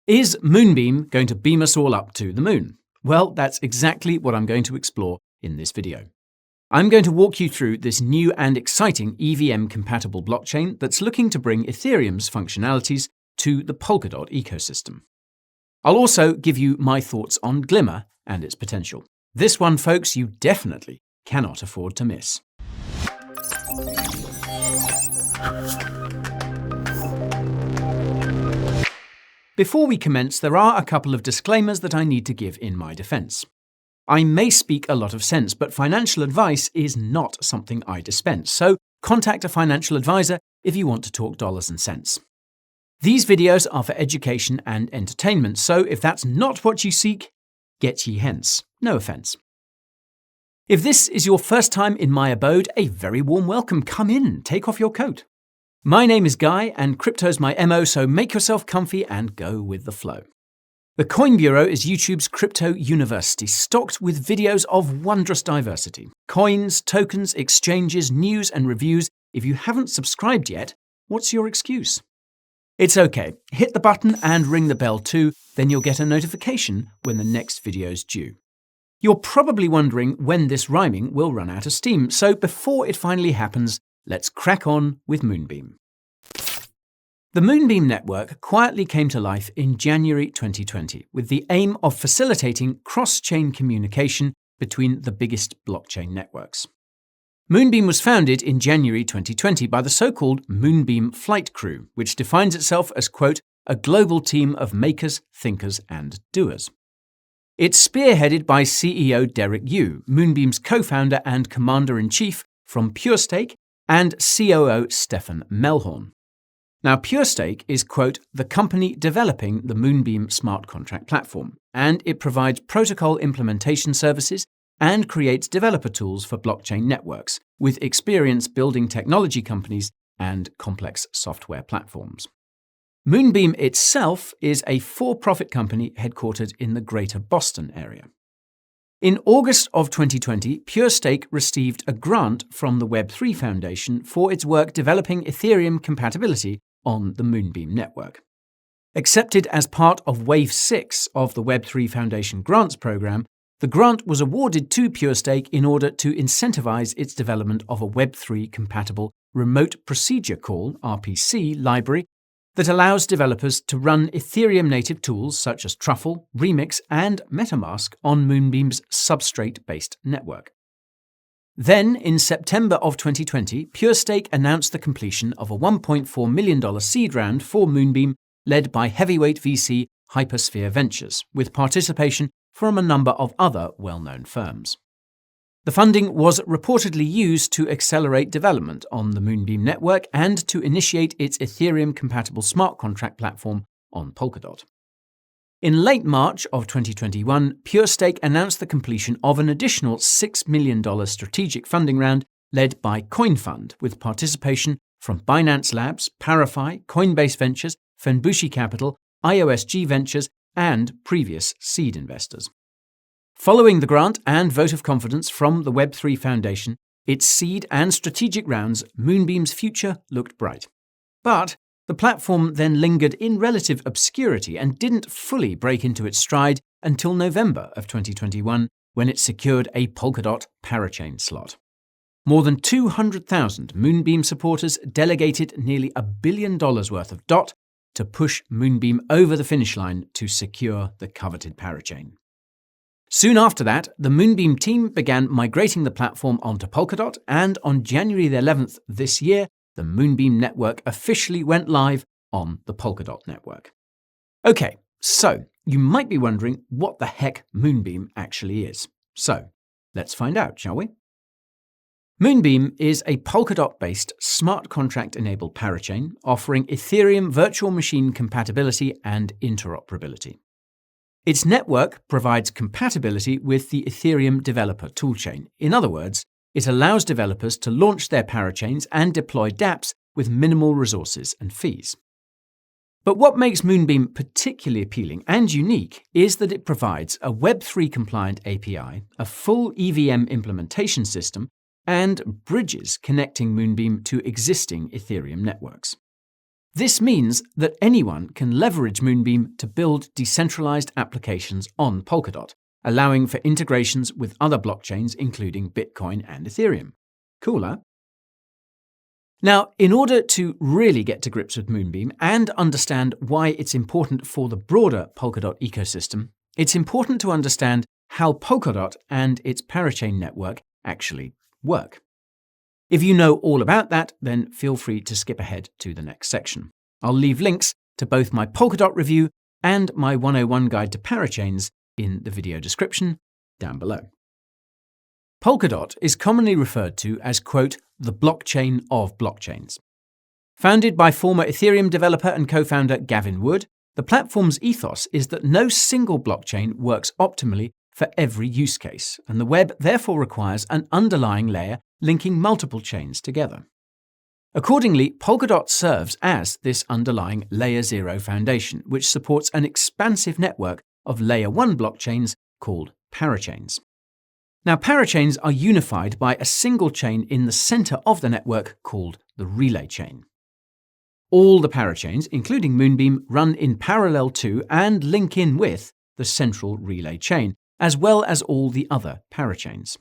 Is Moonbeam going to beam us all up to the moon? Well, that's exactly what I'm going to explore in this video. I'm going to walk you through this new and exciting EVM-compatible blockchain that's looking to bring Ethereum's functionalities to the Polkadot ecosystem. I'll also give you my thoughts on GLMR and its potential. This one, folks, you definitely cannot afford to miss. Before we commence, there are a couple of disclaimers that I need to give in my defense. I may speak a lot of sense, but financial advice is not something I dispense, so contact a financial advisor if you want to talk dollars and cents. These videos are for education and entertainment, so if that's not what you seek, get ye hence. No offense. If this is your first time in my abode, a very warm welcome. Come in, take off your coat. My name is Guy, and crypto's my MO, so make yourself comfy and go with the flow. The Coin Bureau is YouTube's crypto university, stocked with videos of wondrous diversity. Coins, tokens, exchanges, news and reviews. If you haven't subscribed yet, what's your excuse? It's okay, hit the button and ring the bell too, then you'll get a notification when the next video's due. You're probably wondering when this rhyming will run out of steam, so before it finally happens, let's crack on with Moonbeam. The Moonbeam network quietly came to life in January 2020 with the aim of facilitating cross-chain communication between the biggest blockchain networks. Moonbeam was founded in January 2020 by the so-called Moonbeam Flight Crew, which defines itself as, quote, a global team of makers, thinkers, and doers. It's spearheaded by CEO Derek Yu, Moonbeam's co-founder and commander-in-chief from PureStake, and COO Stefan Melhorn. Now, PureStake is, quote, the company developing the Moonbeam smart contract platform, and it provides protocol implementation services and creates developer tools for blockchain networks, with experience building technology companies and complex software platforms. Moonbeam itself is a for-profit company headquartered in the Greater Boston area. In August of 2020, PureStake received a grant from the Web3 Foundation for its work developing Ethereum compatibility on the Moonbeam network. Accepted as part of Wave 6 of the Web3 Foundation grants program, the grant was awarded to PureStake in order to incentivize its development of a Web3 compatible remote procedure call (RPC) library that allows developers to run Ethereum-native tools such as Truffle, Remix, and MetaMask on Moonbeam's substrate-based network. Then, in September of 2020, PureStake announced the completion of a $1.4 million seed round for Moonbeam, led by heavyweight VC Hypersphere Ventures, with participation from a number of other well-known firms. The funding was reportedly used to accelerate development on the Moonbeam network and to initiate its Ethereum-compatible smart contract platform on Polkadot. In late March of 2021, PureStake announced the completion of an additional $6 million strategic funding round led by CoinFund, with participation from Binance Labs, Parachain, Coinbase Ventures, Fenbushi Capital, IOSG Ventures, and previous seed investors. Following the grant and vote of confidence from the Web3 Foundation, its seed and strategic rounds, Moonbeam's future looked bright. But the platform then lingered in relative obscurity and didn't fully break into its stride until November of 2021, when it secured a Polkadot Parachain slot. More than 200,000 Moonbeam supporters delegated nearly $1 billion worth of DOT to push Moonbeam over the finish line to secure the coveted Parachain. Soon after that, the Moonbeam team began migrating the platform onto Polkadot, and on January 11th this year, the Moonbeam network officially went live on the Polkadot network. Okay, so you might be wondering what the heck Moonbeam actually is. So let's find out, shall we? Moonbeam is a Polkadot-based smart contract-enabled parachain offering Ethereum virtual machine compatibility and interoperability. Its network provides compatibility with the Ethereum developer toolchain. In other words, it allows developers to launch their parachains and deploy dApps with minimal resources and fees. But what makes Moonbeam particularly appealing and unique is that it provides a Web3 compliant API, a full EVM implementation system, and bridges connecting Moonbeam to existing Ethereum networks. This means that anyone can leverage Moonbeam to build decentralized applications on Polkadot, allowing for integrations with other blockchains including Bitcoin and Ethereum. Cool, huh? Now, in order to really get to grips with Moonbeam and understand why it's important for the broader Polkadot ecosystem, it's important to understand how Polkadot and its Parachain network actually work. If you know all about that, then feel free to skip ahead to the next section. I'll leave links to both my Polkadot review and my 101 guide to Parachains in the video description down below. Polkadot is commonly referred to as, quote, the blockchain of blockchains. Founded by former Ethereum developer and co-founder Gavin Wood, the platform's ethos is that no single blockchain works optimally for every use case, and the web therefore requires an underlying layer linking multiple chains together. Accordingly, Polkadot serves as this underlying Layer 0 foundation, which supports an expansive network of Layer 1 blockchains called parachains. Now, parachains are unified by a single chain in the center of the network called the relay chain. All the parachains, including Moonbeam, run in parallel to and link in with the central relay chain, as well as all the other parachains.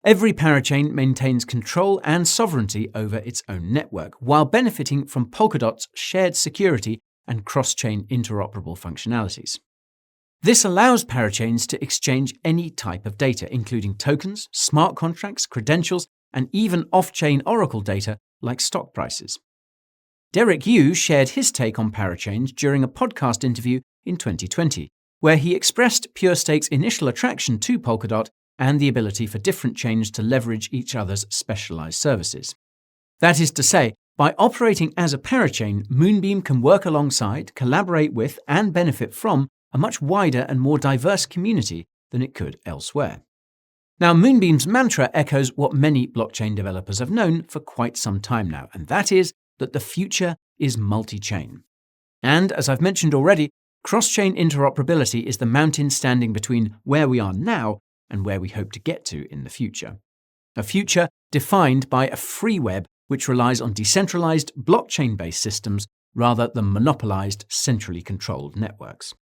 Every parachain maintains control and sovereignty over its own network, while benefiting from Polkadot's shared security and cross-chain interoperable functionalities. This allows parachains to exchange any type of data, including tokens, smart contracts, credentials, and even off-chain Oracle data like stock prices. Derek Yu shared his take on parachains during a podcast interview in 2020, where he expressed PureStake's initial attraction to Polkadot and the ability for different chains to leverage each other's specialized services. That is to say, by operating as a parachain, Moonbeam can work alongside, collaborate with, and benefit from a much wider and more diverse community than it could elsewhere. Now, Moonbeam's mantra echoes what many blockchain developers have known for quite some time now, and that is that the future is multi-chain. And as I've mentioned already, cross-chain interoperability is the mountain standing between where we are now and where we hope to get to in the future. A future defined by a free web which relies on decentralized, blockchain-based systems rather than monopolized, centrally controlled networks.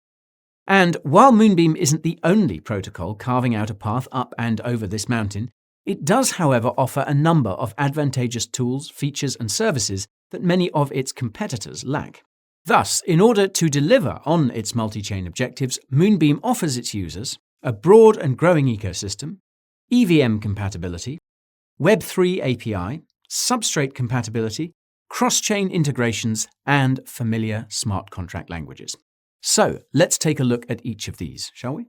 And while Moonbeam isn't the only protocol carving out a path up and over this mountain, it does, however, offer a number of advantageous tools, features, and services that many of its competitors lack. Thus, in order to deliver on its multi-chain objectives, Moonbeam offers its users a broad and growing ecosystem, EVM compatibility, Web3 API, substrate compatibility, cross-chain integrations, and familiar smart contract languages. So, let's take a look at each of these, shall we?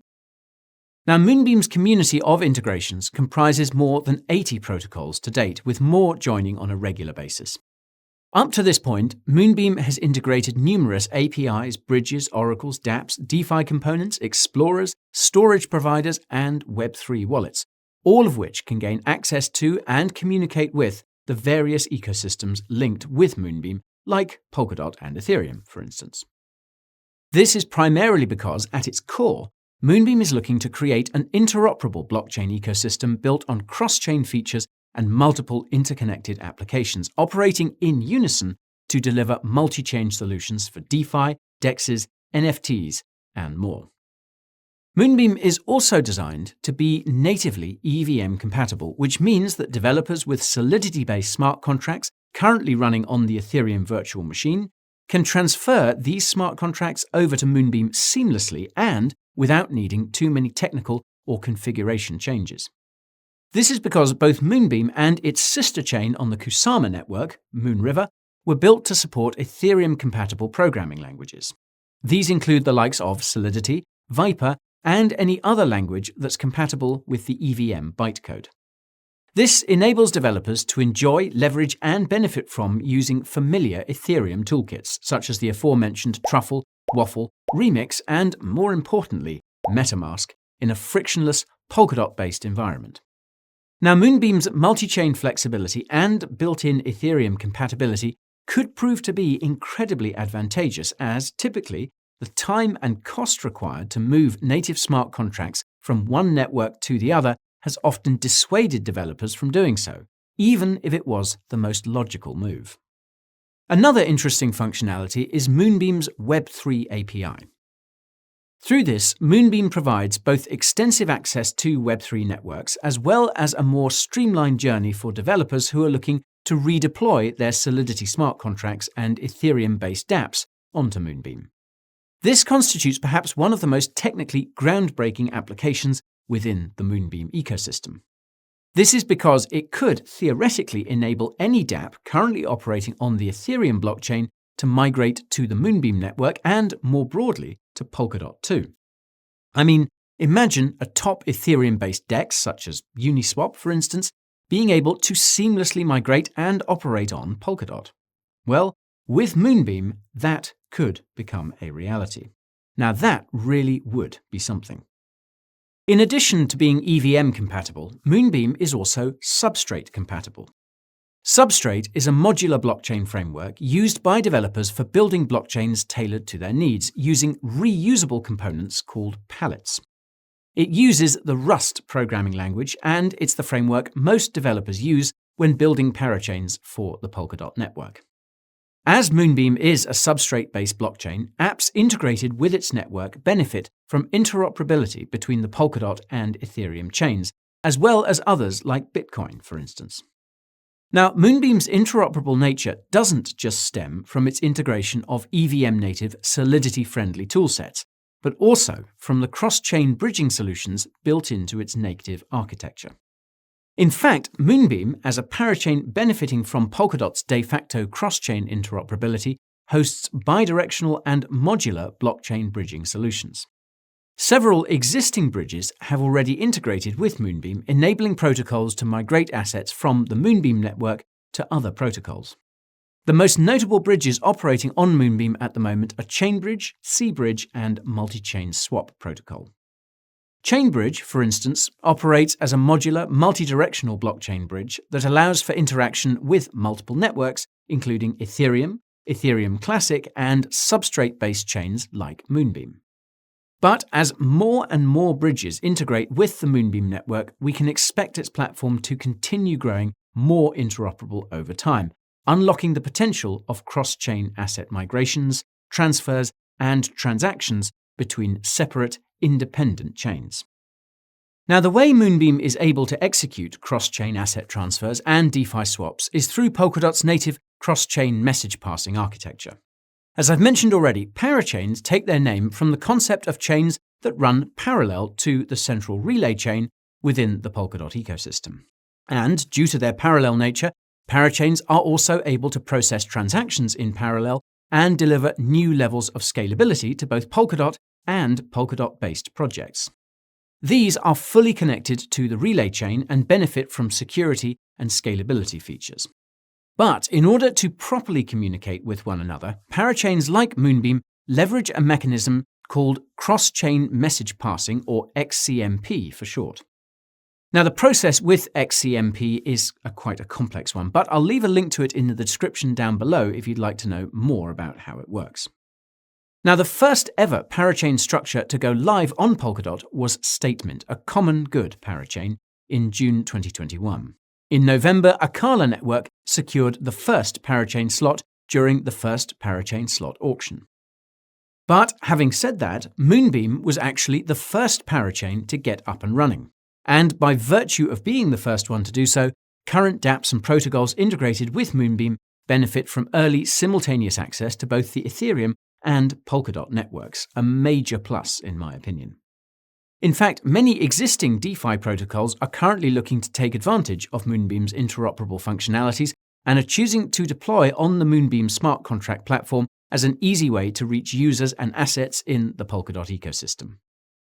Now, Moonbeam's community of integrations comprises more than 80 protocols to date, with more joining on a regular basis. Up to this point, Moonbeam has integrated numerous APIs, bridges, oracles, dApps, DeFi components, explorers, storage providers, and Web3 wallets, all of which can gain access to and communicate with the various ecosystems linked with Moonbeam, like Polkadot and Ethereum, for instance. This is primarily because, at its core, Moonbeam is looking to create an interoperable blockchain ecosystem built on cross-chain features and multiple interconnected applications, operating in unison to deliver multi-chain solutions for DeFi, DEXs, NFTs, and more. Moonbeam is also designed to be natively EVM compatible, which means that developers with Solidity-based smart contracts currently running on the Ethereum virtual machine can transfer these smart contracts over to Moonbeam seamlessly and without needing too many technical or configuration changes. This is because both Moonbeam and its sister chain on the Kusama network, Moonriver, were built to support Ethereum-compatible programming languages. These include the likes of Solidity, Viper, and any other language that's compatible with the EVM bytecode. This enables developers to enjoy, leverage, and benefit from using familiar Ethereum toolkits, such as the aforementioned Truffle, Waffle, Remix, and, more importantly, MetaMask, in a frictionless, Polkadot-based environment. Now, Moonbeam's multi-chain flexibility and built-in Ethereum compatibility could prove to be incredibly advantageous, as typically the time and cost required to move native smart contracts from one network to the other has often dissuaded developers from doing so, even if it was the most logical move. Another interesting functionality is Moonbeam's Web3 API. Through this, Moonbeam provides both extensive access to Web3 networks as well as a more streamlined journey for developers who are looking to redeploy their Solidity smart contracts and Ethereum-based dApps onto Moonbeam. This constitutes perhaps one of the most technically groundbreaking applications within the Moonbeam ecosystem. This is because it could theoretically enable any dApp currently operating on the Ethereum blockchain to migrate to the Moonbeam network and, more broadly, to Polkadot too. I mean, imagine a top Ethereum-based DEX, such as Uniswap, for instance, being able to seamlessly migrate and operate on Polkadot. Well, with Moonbeam, that could become a reality. Now that really would be something. In addition to being EVM compatible, Moonbeam is also substrate compatible. Substrate is a modular blockchain framework used by developers for building blockchains tailored to their needs, using reusable components called pallets. It uses the Rust programming language, and it's the framework most developers use when building parachains for the Polkadot network. As Moonbeam is a substrate-based blockchain, apps integrated with its network benefit from interoperability between the Polkadot and Ethereum chains, as well as others like Bitcoin, for instance. Now, Moonbeam's interoperable nature doesn't just stem from its integration of EVM-native Solidity-friendly toolsets, but also from the cross-chain bridging solutions built into its native architecture. In fact, Moonbeam, as a parachain benefiting from Polkadot's de facto cross-chain interoperability, hosts bidirectional and modular blockchain bridging solutions. Several existing bridges have already integrated with Moonbeam, enabling protocols to migrate assets from the Moonbeam network to other protocols. The most notable bridges operating on Moonbeam at the moment are Chainbridge, Cbridge, and Multi-Chain Swap Protocol. Chainbridge, for instance, operates as a modular, multi-directional blockchain bridge that allows for interaction with multiple networks, including Ethereum, Ethereum Classic, and substrate-based chains like Moonbeam. But as more and more bridges integrate with the Moonbeam network, we can expect its platform to continue growing more interoperable over time, unlocking the potential of cross-chain asset migrations, transfers, and transactions between separate, independent chains. Now, the way Moonbeam is able to execute cross-chain asset transfers and DeFi swaps is through Polkadot's native cross-chain message passing architecture. As I've mentioned already, parachains take their name from the concept of chains that run parallel to the central relay chain within the Polkadot ecosystem. And due to their parallel nature, parachains are also able to process transactions in parallel and deliver new levels of scalability to both Polkadot and Polkadot-based projects. These are fully connected to the relay chain and benefit from security and scalability features. But in order to properly communicate with one another, parachains like Moonbeam leverage a mechanism called cross-chain message passing, or XCMP for short. Now, the process with XCMP is quite a complex one, but I'll leave a link to it in the description down below if you'd like to know more about how it works. Now, the first ever parachain structure to go live on Polkadot was Statement, a common good parachain, in June 2021. In November, Akala Network secured the first parachain slot during the first parachain slot auction. But having said that, Moonbeam was actually the first parachain to get up and running. And by virtue of being the first one to do so, current dApps and protocols integrated with Moonbeam benefit from early simultaneous access to both the Ethereum and Polkadot networks, a major plus in my opinion. In fact, many existing DeFi protocols are currently looking to take advantage of Moonbeam's interoperable functionalities and are choosing to deploy on the Moonbeam smart contract platform as an easy way to reach users and assets in the Polkadot ecosystem.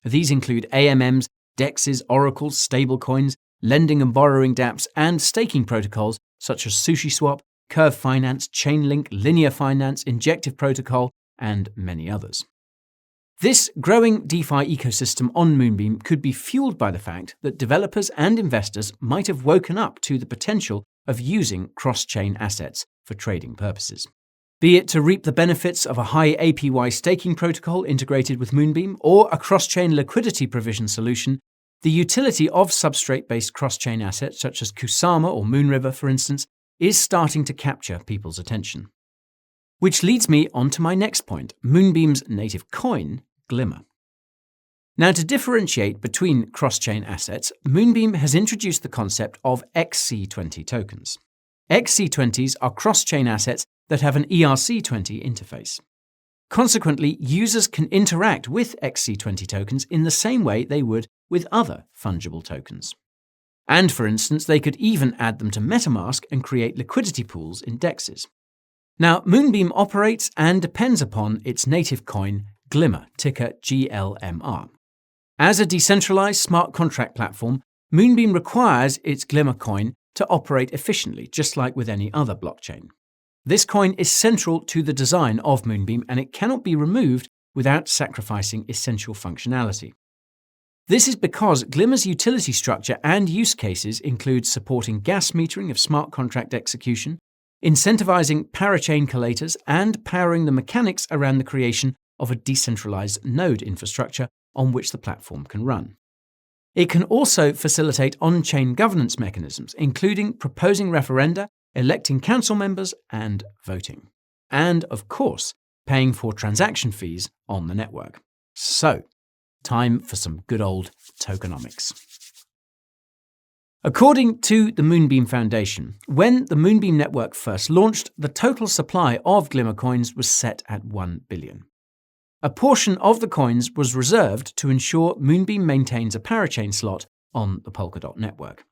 These include AMMs, DEXs, oracles, stablecoins, lending and borrowing dApps, and staking protocols such as SushiSwap, Curve Finance, Chainlink, Linear Finance, Injective Protocol, and many others. This growing DeFi ecosystem on Moonbeam could be fueled by the fact that developers and investors might have woken up to the potential of using cross-chain assets for trading purposes. Be it to reap the benefits of a high APY staking protocol integrated with Moonbeam or a cross-chain liquidity provision solution, the utility of substrate-based cross-chain assets such as Kusama or Moonriver, for instance, is starting to capture people's attention. Which leads me on to my next point, Moonbeam's native coin, GLMR. Now, to differentiate between cross-chain assets, Moonbeam has introduced the concept of XC20 tokens. XC20s are cross-chain assets that have an ERC20 interface. Consequently, users can interact with XC20 tokens in the same way they would with other fungible tokens. And for instance, they could even add them to MetaMask and create liquidity pools in DEXs. Now, Moonbeam operates and depends upon its native coin, GLMR, ticker GLMR. As a decentralized smart contract platform, Moonbeam requires its GLMR coin to operate efficiently, just like with any other blockchain. This coin is central to the design of Moonbeam, and it cannot be removed without sacrificing essential functionality. This is because GLMR's utility structure and use cases include supporting gas metering of smart contract execution, incentivizing Parachain collators, and powering the mechanics around the creation of a decentralized node infrastructure on which the platform can run. It can also facilitate on-chain governance mechanisms, including proposing referenda, electing council members, and voting. And, of course, paying for transaction fees on the network. So, time for some good old tokenomics. According to the Moonbeam Foundation, when the Moonbeam network first launched, the total supply of GLMR coins was set at 1 billion. A portion of the coins was reserved to ensure Moonbeam maintains a Parachain slot on the Polkadot network.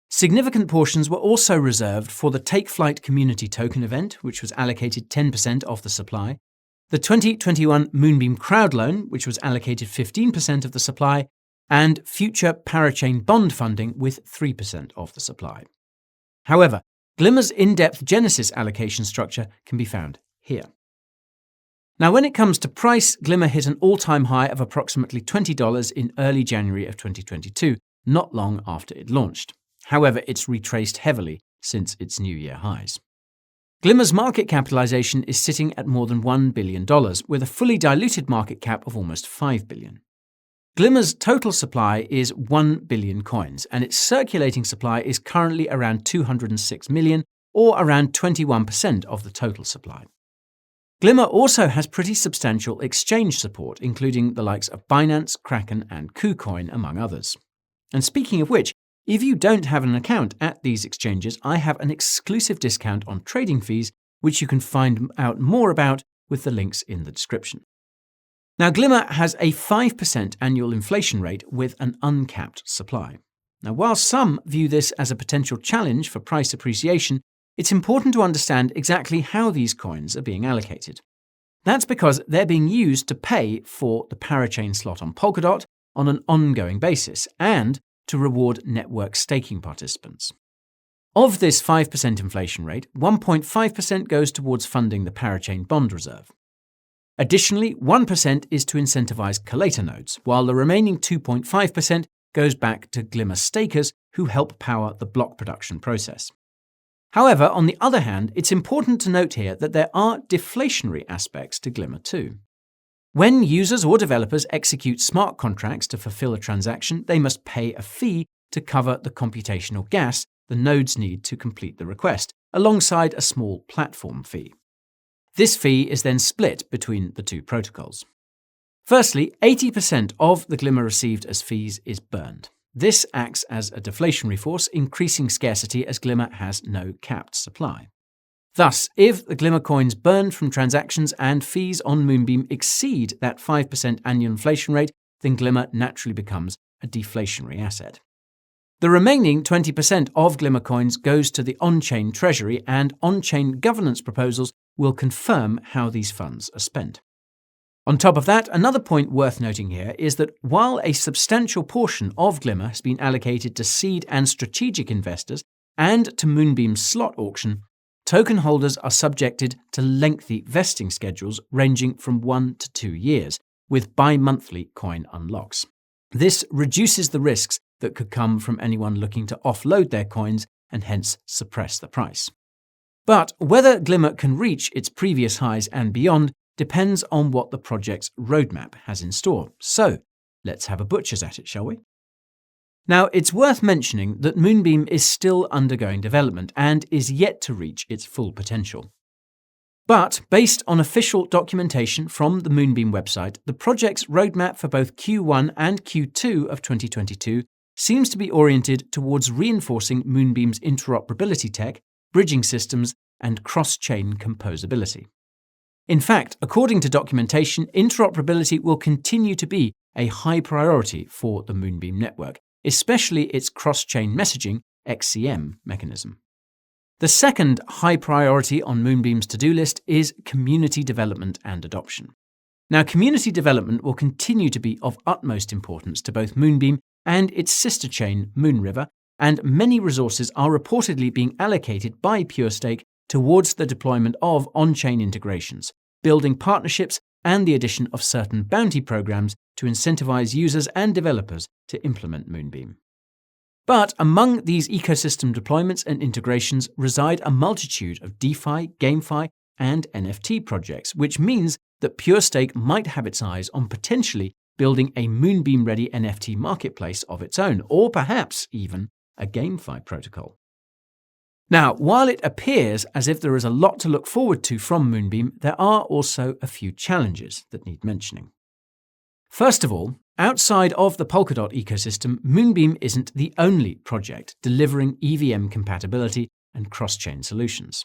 Significant portions were also reserved for the Take Flight Community Token event, which was allocated 10% of the supply, the 2021 Moonbeam Crowd Loan, which was allocated 15% of the supply, and future Parachain bond funding with 3% of the supply. However, GLMR's in-depth Genesis allocation structure can be found here. Now, when it comes to price, GLMR hit an all-time high of approximately $20 in early January of 2022, not long after it launched. However, it's retraced heavily since its New Year highs. GLMR's market capitalization is sitting at more than $1 billion, with a fully diluted market cap of almost $5 billion. GLMR's total supply is 1 billion coins, and its circulating supply is currently around 206 million, or around 21% of the total supply. GLMR also has pretty substantial exchange support, including the likes of Binance, Kraken, and KuCoin, among others. And speaking of which, if you don't have an account at these exchanges, I have an exclusive discount on trading fees, which you can find out more about with the links in the description. Now, GLMR has a 5% annual inflation rate with an uncapped supply. Now, while some view this as a potential challenge for price appreciation, it's important to understand exactly how these coins are being allocated. That's because they're being used to pay for the Parachain slot on Polkadot on an ongoing basis and to reward network staking participants. Of this 5% inflation rate, 1.5% goes towards funding the Parachain bond reserve. Additionally, 1% is to incentivize collator nodes, while the remaining 2.5% goes back to GLMR stakers who help power the block production process. However, on the other hand, it's important to note here that there are deflationary aspects to GLMR too. When users or developers execute smart contracts to fulfill a transaction, they must pay a fee to cover the computational gas the nodes need to complete the request, alongside a small platform fee. This fee is then split between the two protocols. Firstly, 80% of the GLMR received as fees is burned. This acts as a deflationary force, increasing scarcity as GLMR has no capped supply. Thus, if the GLMR coins burned from transactions and fees on Moonbeam exceed that 5% annual inflation rate, then GLMR naturally becomes a deflationary asset. The remaining 20% of GLMR coins goes to the on-chain treasury, and on-chain governance proposals will confirm how these funds are spent. On top of that, another point worth noting here is that while a substantial portion of GLMR has been allocated to seed and strategic investors and to Moonbeam's slot auction, token holders are subjected to lengthy vesting schedules ranging from 1 to 2 years, with bi-monthly coin unlocks. This reduces the risks that could come from anyone looking to offload their coins and hence suppress the price. But whether GLMR can reach its previous highs and beyond depends on what the project's roadmap has in store. So, let's have a butcher's at it, shall we? Now, it's worth mentioning that Moonbeam is still undergoing development and is yet to reach its full potential. But based on official documentation from the Moonbeam website, the project's roadmap for both Q1 and Q2 of 2022 seems to be oriented towards reinforcing Moonbeam's interoperability tech, bridging systems, and cross-chain composability. In fact, according to documentation, interoperability will continue to be a high priority for the Moonbeam network, especially its cross-chain messaging (XCM) mechanism. The second high priority on Moonbeam's to-do list is community development and adoption. Now, community development will continue to be of utmost importance to both Moonbeam and its sister chain, Moonriver, and many resources are reportedly being allocated by PureStake towards the deployment of on-chain integrations, building partnerships, and the addition of certain bounty programs to incentivize users and developers to implement Moonbeam. But among these ecosystem deployments and integrations reside a multitude of DeFi, GameFi, and NFT projects, which means that PureStake might have its eyes on potentially building a Moonbeam-ready NFT marketplace of its own, or perhaps even a GameFi protocol. Now, while it appears as if there is a lot to look forward to from Moonbeam, there are also a few challenges that need mentioning. First of all, outside of the Polkadot ecosystem, Moonbeam isn't the only project delivering EVM compatibility and cross-chain solutions.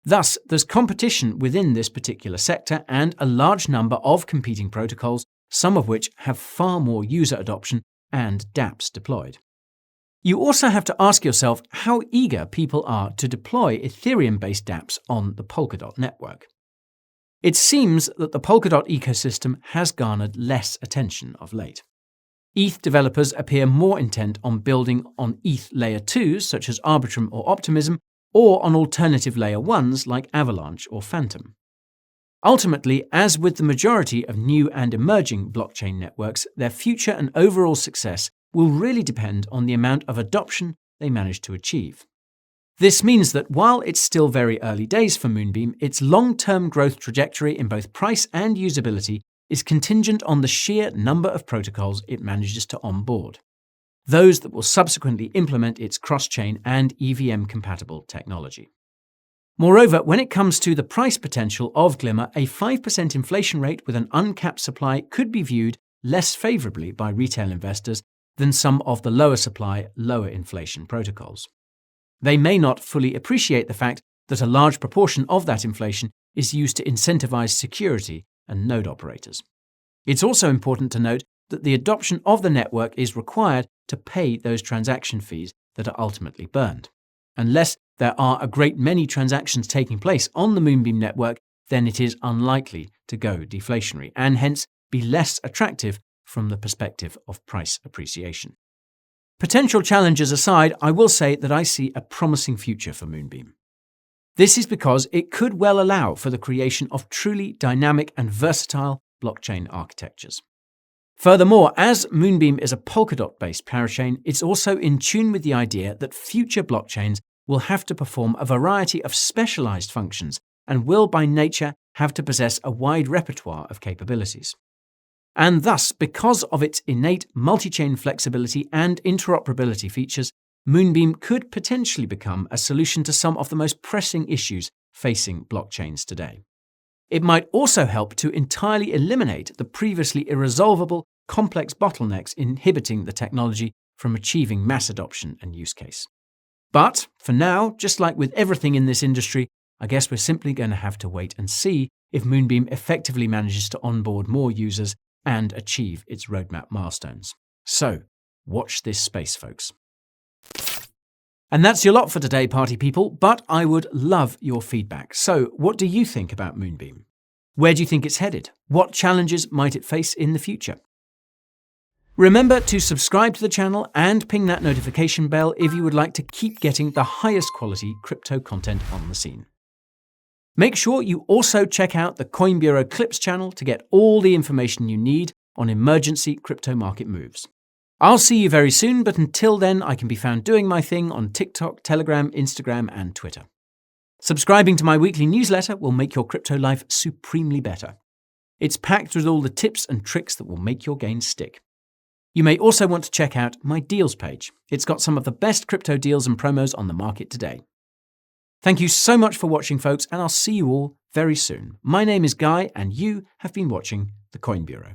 Thus, there's competition within this particular sector and a large number of competing protocols, some of which have far more user adoption and dApps deployed. You also have to ask yourself how eager people are to deploy Ethereum-based dApps on the Polkadot network. It seems that the Polkadot ecosystem has garnered less attention of late. ETH developers appear more intent on building on ETH Layer 2s such as Arbitrum or Optimism, or on alternative Layer 1s like Avalanche or Phantom. Ultimately, as with the majority of new and emerging blockchain networks, their future and overall success will really depend on the amount of adoption they manage to achieve. This means that while it's still very early days for Moonbeam, its long-term growth trajectory in both price and usability is contingent on the sheer number of protocols it manages to onboard, those that will subsequently implement its cross-chain and EVM-compatible technology. Moreover, when it comes to the price potential of GLMR, a 5% inflation rate with an uncapped supply could be viewed less favorably by retail investors than some of the lower supply, lower inflation protocols. They may not fully appreciate the fact that a large proportion of that inflation is used to incentivize security and node operators. It's also important to note that the adoption of the network is required to pay those transaction fees that are ultimately burned. Unless there are a great many transactions taking place on the Moonbeam network, then it is unlikely to go deflationary and hence be less attractive from the perspective of price appreciation. Potential challenges aside, I will say that I see a promising future for Moonbeam. This is because it could well allow for the creation of truly dynamic and versatile blockchain architectures. Furthermore, as Moonbeam is a Polkadot-based parachain, it's also in tune with the idea that future blockchains will have to perform a variety of specialized functions and will by nature have to possess a wide repertoire of capabilities. And thus, because of its innate multi-chain flexibility and interoperability features, Moonbeam could potentially become a solution to some of the most pressing issues facing blockchains today. It might also help to entirely eliminate the previously irresolvable, complex bottlenecks inhibiting the technology from achieving mass adoption and use case. But for now, just like with everything in this industry, I guess we're simply going to have to wait and see if Moonbeam effectively manages to onboard more users and achieve its roadmap milestones. So, watch this space, folks. And that's your lot for today, party people, but I would love your feedback. So, what do you think about Moonbeam? Where do you think it's headed? What challenges might it face in the future? Remember to subscribe to the channel and ping that notification bell if you would like to keep getting the highest quality crypto content on the scene. Make sure you also check out the Coin Bureau Clips channel to get all the information you need on emergency crypto market moves. I'll see you very soon, but until then, I can be found doing my thing on TikTok, Telegram, Instagram, and Twitter. Subscribing to my weekly newsletter will make your crypto life supremely better. It's packed with all the tips and tricks that will make your gains stick. You may also want to check out my deals page. It's got some of the best crypto deals and promos on the market today. Thank you so much for watching, folks, and I'll see you all very soon. My name is Guy, and you have been watching the Coin Bureau.